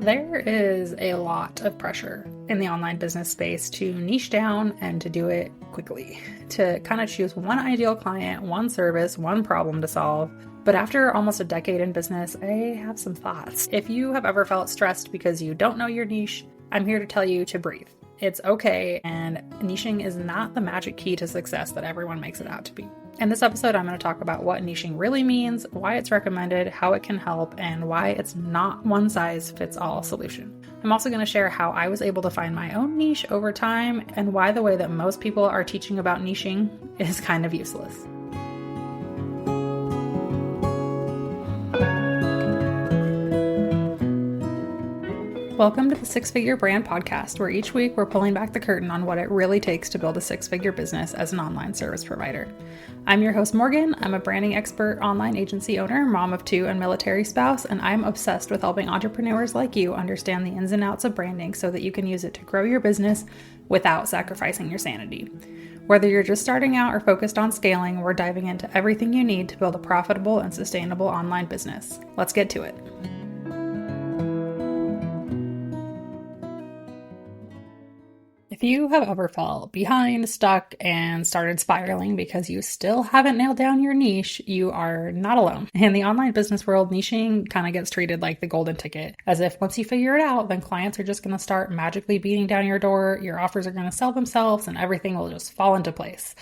There is a lot of pressure in the online business space to niche down and to do it quickly, to kind of choose one ideal client, one service, one problem to solve. But after almost a decade in business, I have some thoughts. If you have ever felt stressed because you don't know your niche, I'm here to tell you to breathe. It's okay, and niching is not the magic key to success that everyone makes it out to be. In this episode, I'm going to talk about what niching really means, why it's recommended, how it can help, and why it's not one size fits all solution. I'm also going to share how I was able to find my own niche over time and why the way that most people are teaching about niching is kind of useless. Welcome to the Six Figure Brand Podcast, where each week we're pulling back the curtain on what it really takes to build a six-figure business as an online service provider. I'm your host, Morgan. I'm a branding expert, online agency owner, mom of two, and military spouse, and I'm obsessed with helping entrepreneurs like you understand the ins and outs of branding so that you can use it to grow your business without sacrificing your sanity. Whether you're just starting out or focused on scaling, we're diving into everything you need to build a profitable and sustainable online business. Let's get to it. If you have ever felt behind, stuck, and started spiraling because you still haven't nailed down your niche, you are not alone. In the online business world, niching kind of gets treated like the golden ticket, as if once you figure it out, then clients are just going to start magically beating down your door, your offers are going to sell themselves, and everything will just fall into place.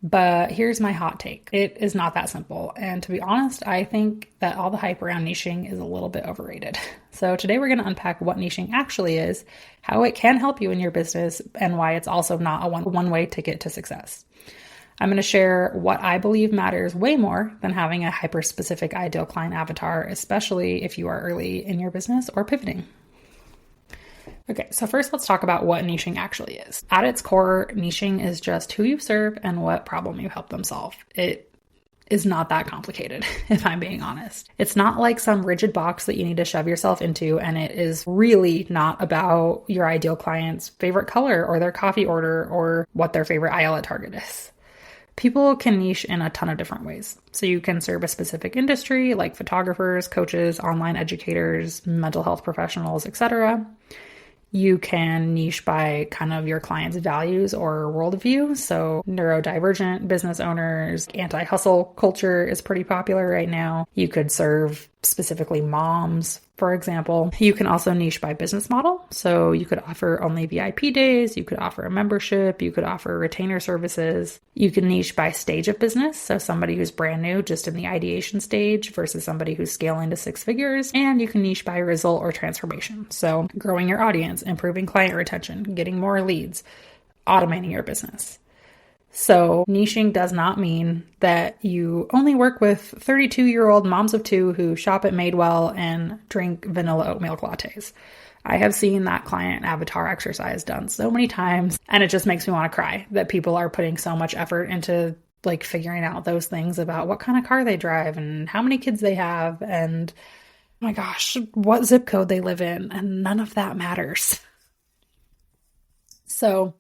But here's my hot take. It is not that simple. And to be honest, I think that all the hype around niching is a little bit overrated. So today we're going to unpack what niching actually is, how it can help you in your business, and why it's also not a one-way ticket to success. I'm going to share what I believe matters way more than having a hyper-specific ideal client avatar, especially if you are early in your business or pivoting. Okay, so first let's talk about what niching actually is. At its core, niching is just who you serve and what problem you help them solve. It is not that complicated, if I'm being honest. It's not like some rigid box that you need to shove yourself into, and it is really not about your ideal client's favorite color or their coffee order or what their favorite aisle at Target is. People can niche in a ton of different ways. So you can serve a specific industry like photographers, coaches, online educators, mental health professionals, etc. You can niche by kind of your client's values or worldview. So neurodivergent business owners, anti-hustle culture is pretty popular right now. You could serve specifically moms, for example. You can also niche by business model. So you could offer only VIP days. You could offer a membership. You could offer retainer services. You can niche by stage of business. So somebody who's brand new, just in the ideation stage versus somebody who's scaling to six figures. And you can niche by result or transformation. So growing your audience, improving client retention, getting more leads, automating your business. So niching does not mean that you only work with 32-year-old moms of two who shop at Madewell and drink vanilla oat milk lattes. I have seen that client avatar exercise done so many times, and it just makes me want to cry that people are putting so much effort into like figuring out those things about what kind of car they drive and how many kids they have and, oh my gosh, what zip code they live in, and none of that matters. So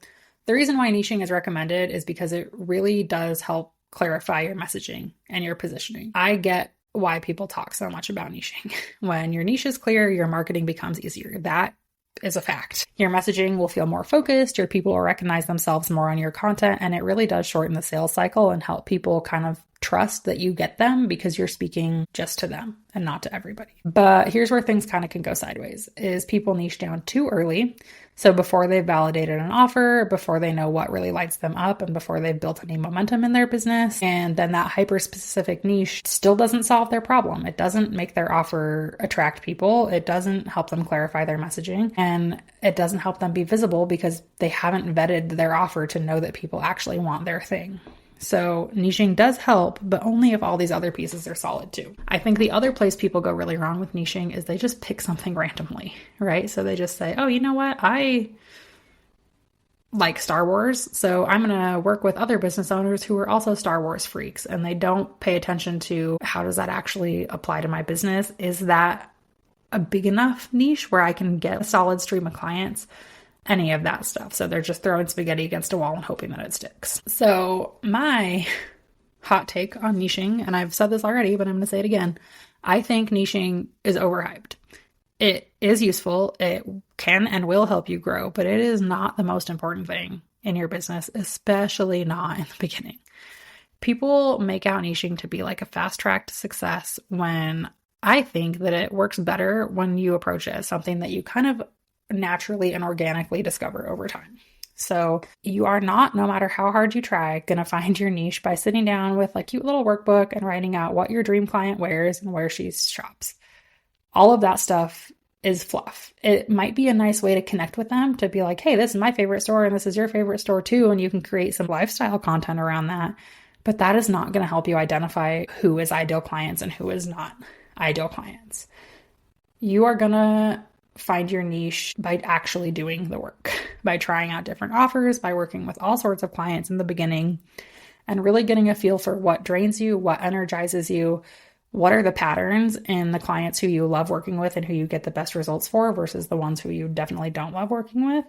the reason why niching is recommended is because it really does help clarify your messaging and your positioning. I get why people talk so much about niching. When your niche is clear, your marketing becomes easier. That is a fact. Your messaging will feel more focused, your people will recognize themselves more on your content, and it really does shorten the sales cycle and help people kind of trust that you get them because you're speaking just to them and not to everybody. But here's where things kind of can go sideways, is people niche down too early. So before they've validated an offer, before they know what really lights them up, and before they've built any momentum in their business, and then that hyper-specific niche still doesn't solve their problem. It doesn't make their offer attract people. It doesn't help them clarify their messaging, and it doesn't help them be visible because they haven't vetted their offer to know that people actually want their thing. So niching does help, but only if all these other pieces are solid too. I think the other place people go really wrong with niching is they just pick something randomly, right? So they just say, oh, you know what? I like Star Wars, so I'm going to work with other business owners who are also Star Wars freaks. And they don't pay attention to how does that actually apply to my business? Is that a big enough niche where I can get a solid stream of clients? Any of that stuff. So they're just throwing spaghetti against a wall and hoping that it sticks. So my hot take on niching, and I've said this already, but I'm going to say it again. I think niching is overhyped. It is useful. It can and will help you grow, but it is not the most important thing in your business, especially not in the beginning. People make out niching to be like a fast track to success when I think that it works better when you approach it as something that you kind of naturally and organically discover over time. So you are not, no matter how hard you try, going to find your niche by sitting down with a cute little workbook and writing out what your dream client wears and where she shops. All of that stuff is fluff. It might be a nice way to connect with them, to be like, hey, this is my favorite store and this is your favorite store too. And you can create some lifestyle content around that. But that is not going to help you identify who is ideal clients and who is not ideal clients. You are going to find your niche by actually doing the work, by trying out different offers, by working with all sorts of clients in the beginning, and really getting a feel for what drains you, what energizes you, what are the patterns in the clients who you love working with and who you get the best results for versus the ones who you definitely don't love working with.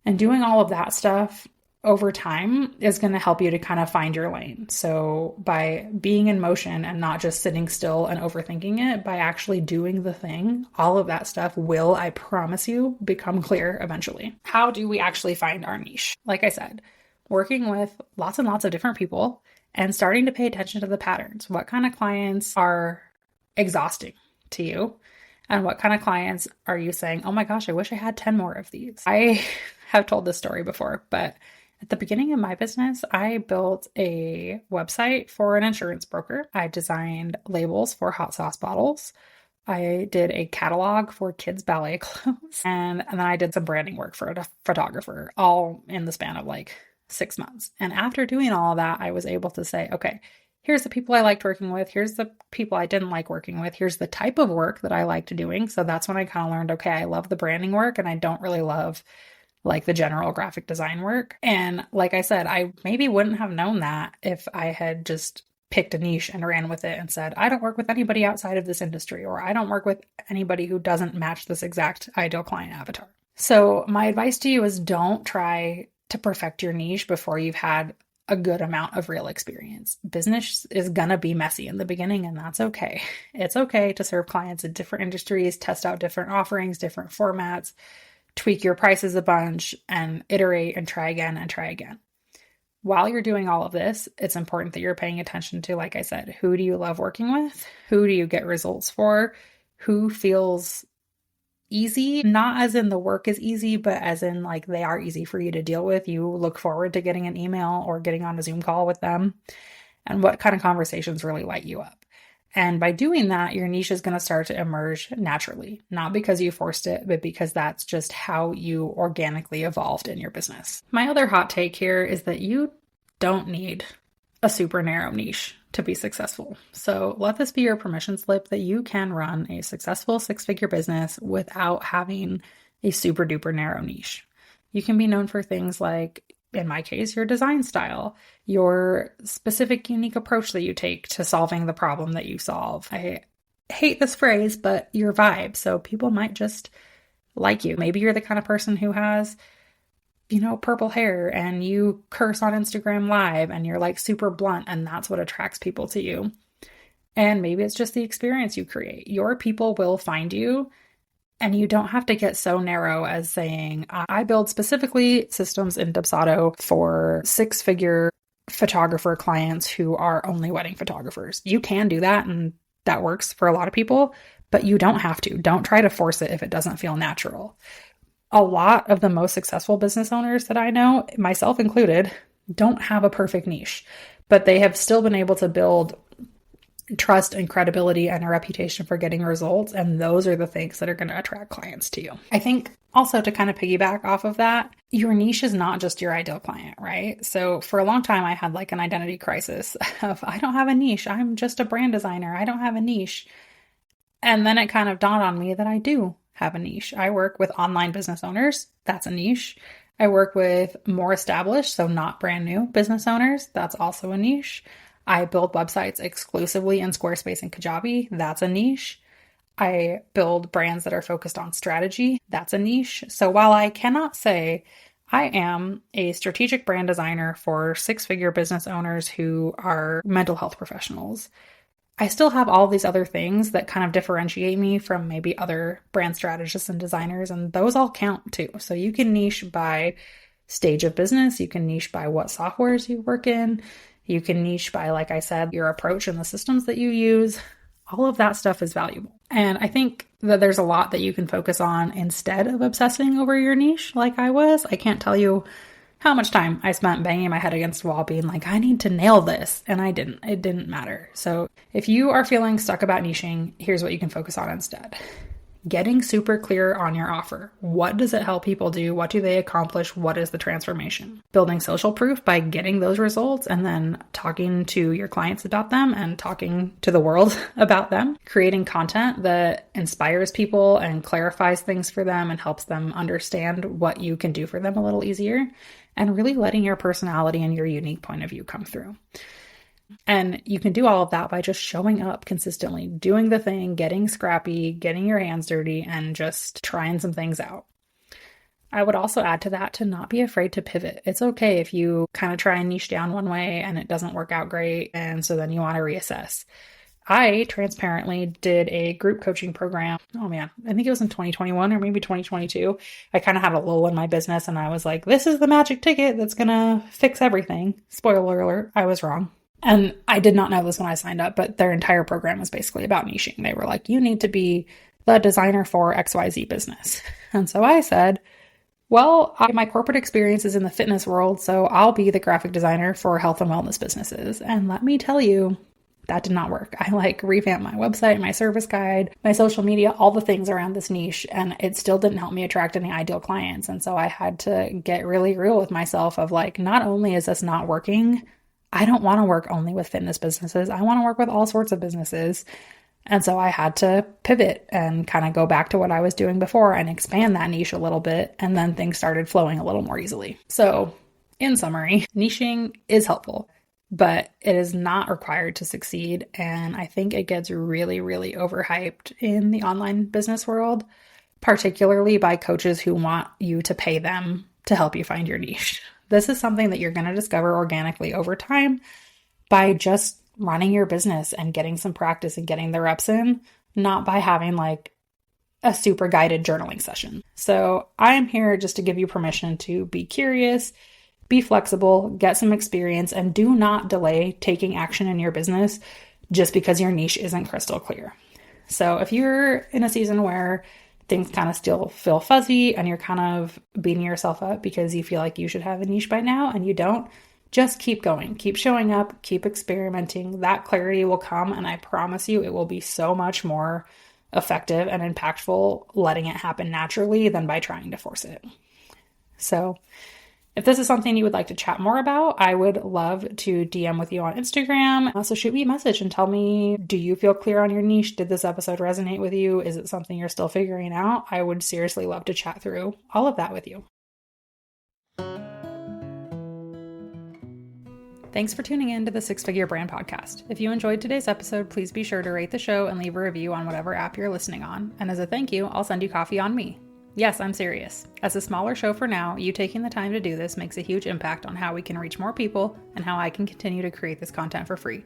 And doing all of that stuff over time is going to help you to kind of find your lane. So by being in motion and not just sitting still and overthinking it, by actually doing the thing, all of that stuff will, I promise you, become clear eventually. How do we actually find our niche? Like I said, working with lots and lots of different people and starting to pay attention to the patterns. What kind of clients are exhausting to you? And what kind of clients are you saying, oh my gosh, I wish I had 10 more of these? I have told this story before, but at the beginning of my business, I built a website for an insurance broker. I designed labels for hot sauce bottles. I did a catalog for kids' ballet clothes. And then I did some branding work for a photographer, all in the span of 6 months. And after doing all of that, I was able to say, okay, here's the people I liked working with. Here's the people I didn't like working with. Here's the type of work that I liked doing. So that's when I kind of learned, okay, I love the branding work and I don't really love the general graphic design work. And like I said, I maybe wouldn't have known that if I had just picked a niche and ran with it and said, I don't work with anybody outside of this industry, or I don't work with anybody who doesn't match this exact ideal client avatar. So my advice to you is don't try to perfect your niche before you've had a good amount of real experience. Business is going to be messy in the beginning, and that's okay. It's okay to serve clients in different industries, test out different offerings, different formats, tweak your prices a bunch, and iterate and try again and try again. While you're doing all of this, it's important that you're paying attention to, like I said, who do you love working with? Who do you get results for? Who feels easy? Not as in the work is easy, but as in they are easy for you to deal with. You look forward to getting an email or getting on a Zoom call with them. And what kind of conversations really light you up. And by doing that, your niche is going to start to emerge naturally, not because you forced it, but because that's just how you organically evolved in your business. My other hot take here is that you don't need a super narrow niche to be successful. So let this be your permission slip that you can run a successful 6-figure business without having a super duper narrow niche. You can be known for things like, in my case, your design style, your specific unique approach that you take to solving the problem that you solve. I hate this phrase, but your vibe. So people might just like you. Maybe you're the kind of person who has, purple hair and you curse on Instagram Live and you're super blunt, and that's what attracts people to you. And maybe it's just the experience you create. Your people will find you. And you don't have to get so narrow as saying, I build specifically systems in Dubsado for 6-figure photographer clients who are only wedding photographers. You can do that, and that works for a lot of people, but you don't have to. Don't try to force it if it doesn't feel natural. A lot of the most successful business owners that I know, myself included, don't have a perfect niche, but they have still been able to build trust and credibility and a reputation for getting results. And those are the things that are going to attract clients to you. I think also, to kind of piggyback off of that, your niche is not just your ideal client, right? So for a long time, I had an identity crisis of, I don't have a niche. I'm just a brand designer. I don't have a niche. And then it kind of dawned on me that I do have a niche. I work with online business owners. That's a niche. I work with more established, so not brand new business owners. That's also a niche. I build websites exclusively in Squarespace and Kajabi. That's a niche. I build brands that are focused on strategy. That's a niche. So while I cannot say I am a strategic brand designer for 6-figure business owners who are mental health professionals, I still have all these other things that kind of differentiate me from maybe other brand strategists and designers, and those all count too. So you can niche by stage of business, you can niche by what softwares you work in, you can niche by, like I said, your approach and the systems that you use. All of that stuff is valuable. And I think that there's a lot that you can focus on instead of obsessing over your niche like I was. I can't tell you how much time I spent banging my head against the wall being like, I need to nail this. And I didn't. It didn't matter. So if you are feeling stuck about niching, here's what you can focus on instead. Getting super clear on your offer. What does it help people do? What do they accomplish? What is the transformation? Building social proof by getting those results and then talking to your clients about them and talking to the world about them. Creating content that inspires people and clarifies things for them and helps them understand what you can do for them a little easier. And really letting your personality and your unique point of view come through. And you can do all of that by just showing up consistently, doing the thing, getting scrappy, getting your hands dirty, and just trying some things out. I would also add to that to not be afraid to pivot. It's okay if you kind of try and niche down one way and it doesn't work out great, and so then you want to reassess. I transparently did a group coaching program. Oh man, I think it was in 2021 or maybe 2022. I kind of had a lull in my business and I was like, this is the magic ticket that's going to fix everything. Spoiler alert, I was wrong. And I did not know this when I signed up, but their entire program was basically about niching. They were like, you need to be the designer for XYZ business. And so I said, well, my corporate experience is in the fitness world, so I'll be the graphic designer for health and wellness businesses. And let me tell you, that did not work. I revamped my website, my service guide, my social media, all the things around this niche, and it still didn't help me attract any ideal clients. And so I had to get really real with myself of not only is this not working, I don't want to work only with fitness businesses. I want to work with all sorts of businesses. And so I had to pivot and kind of go back to what I was doing before and expand that niche a little bit. And then things started flowing a little more easily. So in summary, niching is helpful, but it is not required to succeed. And I think it gets really, really overhyped in the online business world, particularly by coaches who want you to pay them to help you find your niche. This is something that you're going to discover organically over time by just running your business and getting some practice and getting the reps in, not by having a super guided journaling session. So I am here just to give you permission to be curious, be flexible, get some experience, and do not delay taking action in your business just because your niche isn't crystal clear. So if you're in a season where things kind of still feel fuzzy and you're kind of beating yourself up because you feel like you should have a niche by now and you don't, just keep going, keep showing up, keep experimenting. That clarity will come, and I promise you it will be so much more effective and impactful letting it happen naturally than by trying to force it. So if this is something you would like to chat more about, I would love to DM with you on Instagram. Also, shoot me a message and tell me, do you feel clear on your niche? Did this episode resonate with you? Is it something you're still figuring out? I would seriously love to chat through all of that with you. Thanks for tuning in to the Six Figure Brand Podcast. If you enjoyed today's episode, please be sure to rate the show and leave a review on whatever app you're listening on. And as a thank you, I'll send you coffee on me. Yes, I'm serious. As a smaller show for now, you taking the time to do this makes a huge impact on how we can reach more people and how I can continue to create this content for free.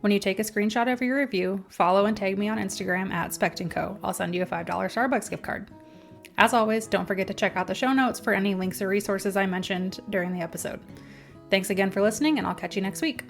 When you take a screenshot of your review, follow and tag me on Instagram at @SpectandCo. I'll send you a $5 Starbucks gift card. As always, don't forget to check out the show notes for any links or resources I mentioned during the episode. Thanks again for listening, and I'll catch you next week.